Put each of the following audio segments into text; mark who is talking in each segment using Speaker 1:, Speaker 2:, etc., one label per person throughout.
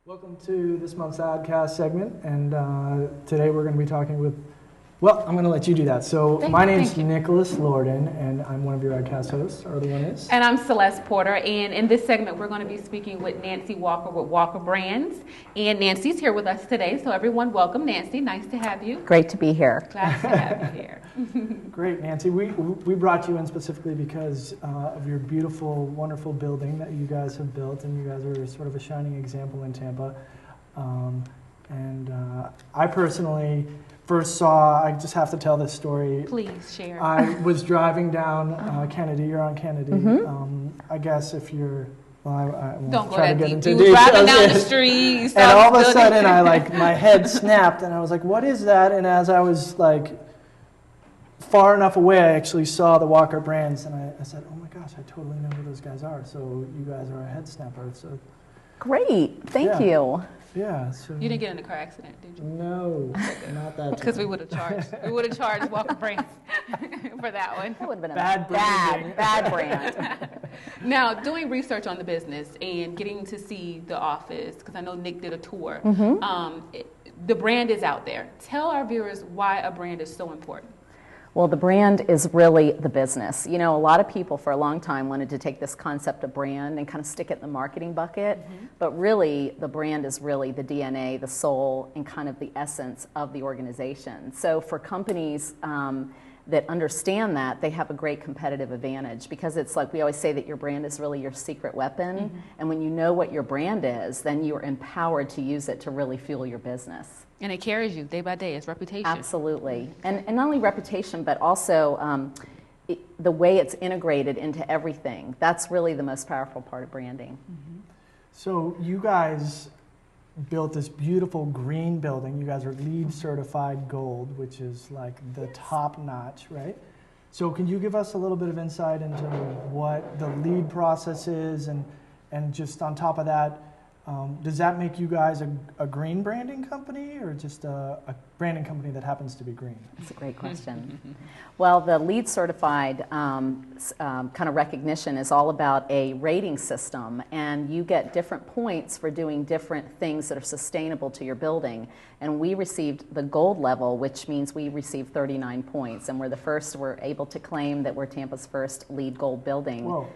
Speaker 1: Welcome to this month's AdCast segment, and today we're going to be talking with, well, I'm going to let you do that. So my name's Nicholas Lorden, and I'm one of your AdCast hosts. Our other one is?
Speaker 2: And I'm Syletse Porter, and in this segment we're going to be speaking with Nancy Walker with Walker Brands, and Nancy's here with us today, so everyone welcome Nancy. Nice to have you.
Speaker 3: Great to be here.
Speaker 2: Glad to have you here.
Speaker 1: Great, Nancy. We brought you in specifically because of your beautiful, wonderful building that you guys have built, and you guys are sort of a shining example in Tampa. I personally first saw, I just have to tell this story.
Speaker 2: Please share.
Speaker 1: I was driving down Kennedy, you're on Kennedy.
Speaker 3: Mm-hmm.
Speaker 1: I guess if you're, well, I won't
Speaker 2: Don't go
Speaker 1: try
Speaker 2: that
Speaker 1: to get
Speaker 2: deep.
Speaker 1: into
Speaker 2: You
Speaker 1: details.
Speaker 2: were driving down the street, you saw
Speaker 1: and all of a
Speaker 2: the
Speaker 1: sudden my head snapped and I was like, what is that? And as I was far enough away, I actually saw the Walker Brands and I said, oh my gosh, I totally know who those guys are. So you guys are a head snapper. So
Speaker 3: Great. Thank you.
Speaker 1: yeah. So
Speaker 2: You didn't get in a car accident, did you?
Speaker 1: No, not that.
Speaker 2: Because we would have charged. We would have charged Walker Brands for that one.
Speaker 3: That would have been
Speaker 1: Bad
Speaker 3: a
Speaker 1: branding.
Speaker 3: bad brand.
Speaker 2: Now, doing research on the business and getting to see the office, because I know Nick did a tour, the brand is out there. Tell our viewers why a brand is so important.
Speaker 3: Well, the brand is really the business. You know, a lot of people for a long time wanted to take this concept of brand and kind of stick it in the marketing bucket, but really the brand is really the DNA, the soul, and kind of the essence of the organization. So for companies that understand that, they have a great competitive advantage because it's like we always say that your brand is really your secret weapon, and when you know what your brand is, then you're empowered to use it to really fuel your business.
Speaker 2: And it carries you day by day. It's reputation.
Speaker 3: Absolutely. And not only reputation, but also the way it's integrated into everything. That's really the most powerful part of branding.
Speaker 1: So you guys built this beautiful green building. You guys are LEED certified gold, which is like the top notch, right? So can you give us a little bit of insight into what the LEED process is and just on top of that, does that make you guys a green branding company or just a branding company that happens to be green?
Speaker 3: That's a great question. Well, the LEED certified kind of recognition is all about a rating system, and you get different points for doing different things that are sustainable to your building. And we received the gold level, which means we received 39 points, and we're able to claim that we're Tampa's first LEED gold building.
Speaker 1: Whoa.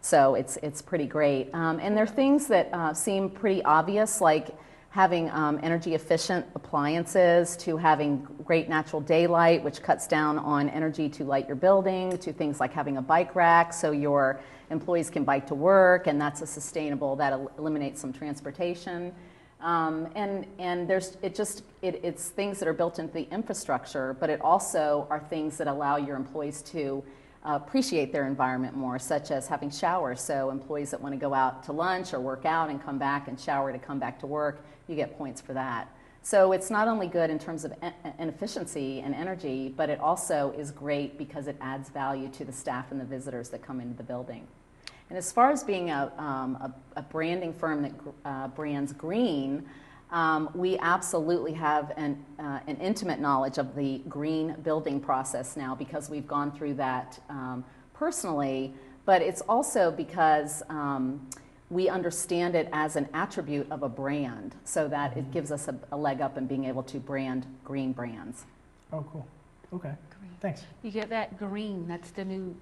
Speaker 3: So it's pretty great. And there are things that seem pretty obvious, like having energy efficient appliances, to having great natural daylight, which cuts down on energy to light your building, to things like having a bike rack so your employees can bike to work, and that's that eliminates some transportation. And it's things that are built into the infrastructure, but it also are things that allow your employees to appreciate their environment more, such as having showers. So employees that want to go out to lunch or work out and come back and shower to come back to work, you get points for that. So it's not only good in terms of efficiency and energy, but it also is great because it adds value to the staff and the visitors that come into the building. And as far as being a branding firm that brands green, we absolutely have an intimate knowledge of the green building process now because we've gone through that personally, but it's also because we understand it as an attribute of a brand, so that it gives us a leg up in being able to brand green brands.
Speaker 1: Oh, cool. Okay. Green. Thanks.
Speaker 2: You get that green. That's the new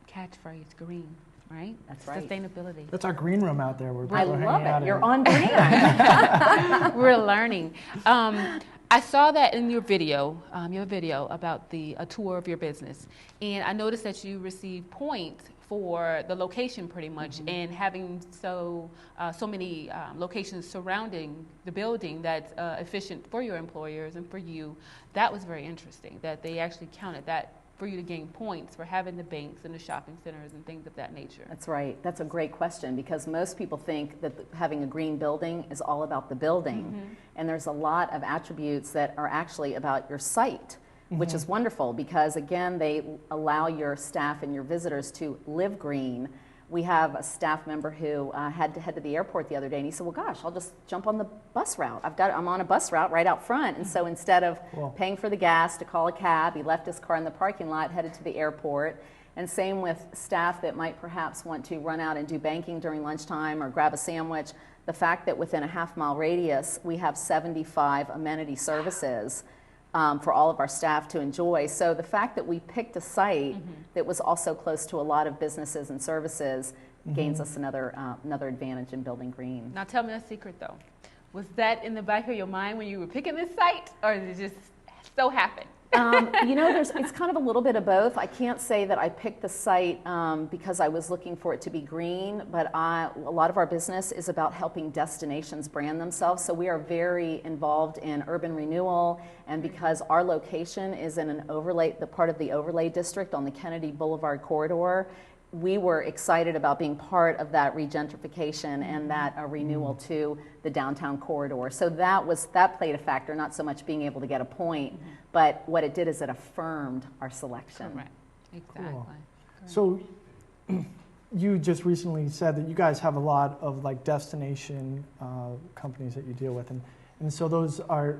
Speaker 2: catchphrase, green. Right?
Speaker 3: That's right.
Speaker 2: Sustainability.
Speaker 1: That's our green room out there where people
Speaker 3: I
Speaker 1: are
Speaker 3: love
Speaker 1: hanging out.
Speaker 3: it. You're on brand.
Speaker 2: We're learning. I saw that in your video about a tour of your business, and I noticed that you received points for the location, pretty much, and having so many locations surrounding the building that's efficient for your employers and for you. That was very interesting. That they actually counted that for you to gain points for having the banks and the shopping centers and things of that nature.
Speaker 3: That's right. That's a great question because most people think that having a green building is all about the building. And there's a lot of attributes that are actually about your site, which is wonderful because, again, they allow your staff and your visitors to live green. We have a staff member who had to head to the airport the other day, and he said, well, gosh, I'll just jump on the bus route. I'm on a bus route right out front. And so instead of paying for the gas to call a cab, he left his car in the parking lot, headed to the airport, And same with staff that might perhaps want to run out and do banking during lunchtime or grab a sandwich. The fact that within a half-mile radius, we have 75 amenity services for all of our staff to enjoy. So the fact that we picked a site that was also close to a lot of businesses and services gains us another advantage in building green.
Speaker 2: Now tell me a secret though. Was that in the back of your mind when you were picking this site, or did it just so happen?
Speaker 3: You know, it's kind of a little bit of both. I can't say that I picked the site because I was looking for it to be green, but a lot of our business is about helping destinations brand themselves. So we are very involved in urban renewal, and because our location is in an overlay, the part of the overlay district on the Kennedy Boulevard corridor, we were excited about being part of that regentrification and that renewal to the downtown corridor. So that played a factor, not so much being able to get a point, but what it did is it affirmed our selection.
Speaker 2: Correct. Exactly.
Speaker 1: Cool. So you just recently said that you guys have a lot of like destination companies that you deal with, and so those are,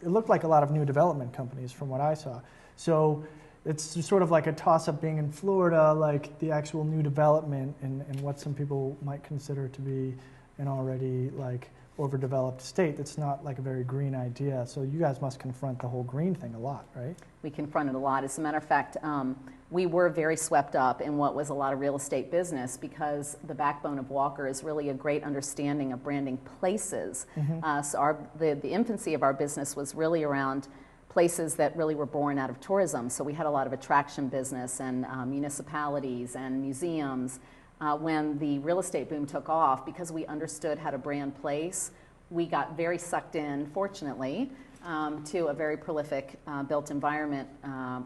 Speaker 1: it looked like a lot of new development companies from what I saw. So it's sort of like a toss-up being in Florida, like the actual new development and what some people might consider to be an already like overdeveloped state that's not like a very green idea. So you guys must confront the whole green thing a lot, right?
Speaker 3: We confronted a lot. As a matter of fact, we were very swept up in what was a lot of real estate business because the backbone of Walker is really a great understanding of branding places. So the infancy of our business was really around places that really were born out of tourism. So we had a lot of attraction business and municipalities and museums. When the real estate boom took off, because we understood how to brand place, we got very sucked in, fortunately, to a very prolific built environment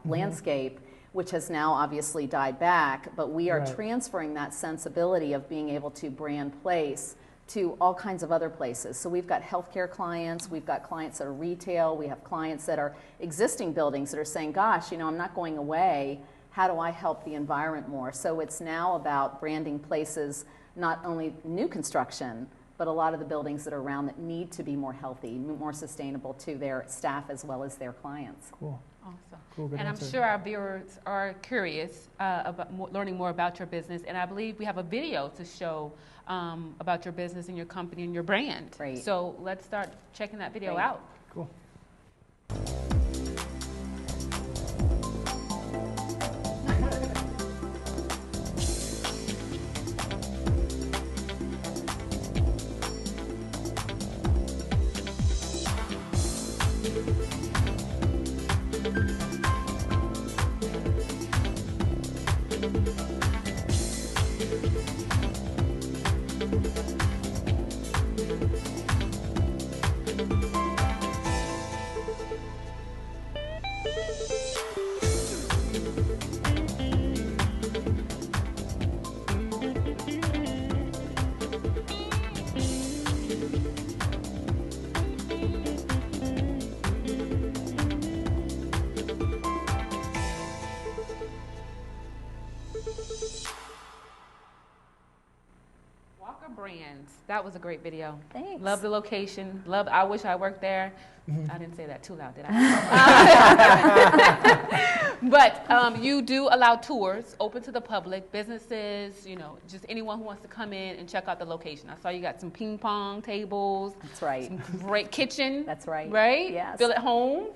Speaker 3: landscape, which has now obviously died back, but we are transferring that sensibility of being able to brand place to all kinds of other places. So we've got healthcare clients, we've got clients that are retail, we have clients that are existing buildings that are saying, gosh, you know, I'm not going away, how do I help the environment more? So it's now about branding places, not only new construction, but a lot of the buildings that are around that need to be more healthy, more sustainable to their staff as well as their clients.
Speaker 1: Cool.
Speaker 2: Awesome.
Speaker 1: Cool, good
Speaker 2: and
Speaker 1: answer.
Speaker 2: I'm sure our viewers are curious about learning more about your business, and I believe we have a video to show about your business and your company and your brand.
Speaker 3: Great.
Speaker 2: So let's start checking that video
Speaker 3: Great.
Speaker 2: out.
Speaker 1: Cool.
Speaker 2: Brands. That was a great video.
Speaker 3: Thanks.
Speaker 2: Love the location. I wish I worked there. I didn't say that too loud, did I? But you do allow tours open to the public, businesses, you know, just anyone who wants to come in and check out the location. I saw you got some ping pong tables.
Speaker 3: That's right.
Speaker 2: Some great kitchen.
Speaker 3: That's right.
Speaker 2: Right?
Speaker 3: Yes.
Speaker 2: Feel at home.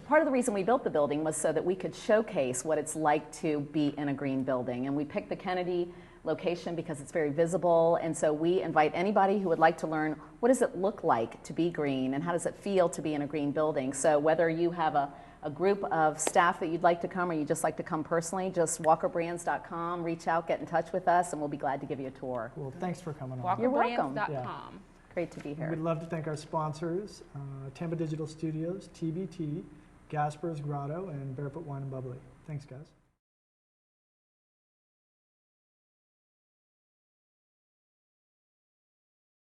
Speaker 3: Part of the reason we built the building was so that we could showcase what it's like to be in a green building. And we picked the Kennedy location because it's very visible, and so we invite anybody who would like to learn what does it look like to be green and how does it feel to be in a green building. So whether you have a group of staff that you'd like to come or you just like to come personally, just walkerbrands.com, reach out, get in touch with us, and we'll be glad to give you a tour.
Speaker 1: Cool. Thanks for coming on.
Speaker 3: You're welcome.
Speaker 2: Walkerbrands.com.
Speaker 3: Great to be here.
Speaker 1: We'd love to thank our sponsors, Tampa Digital Studios, TBT, Gasper's Grotto, and Barefoot Wine and Bubbly. Thanks, guys.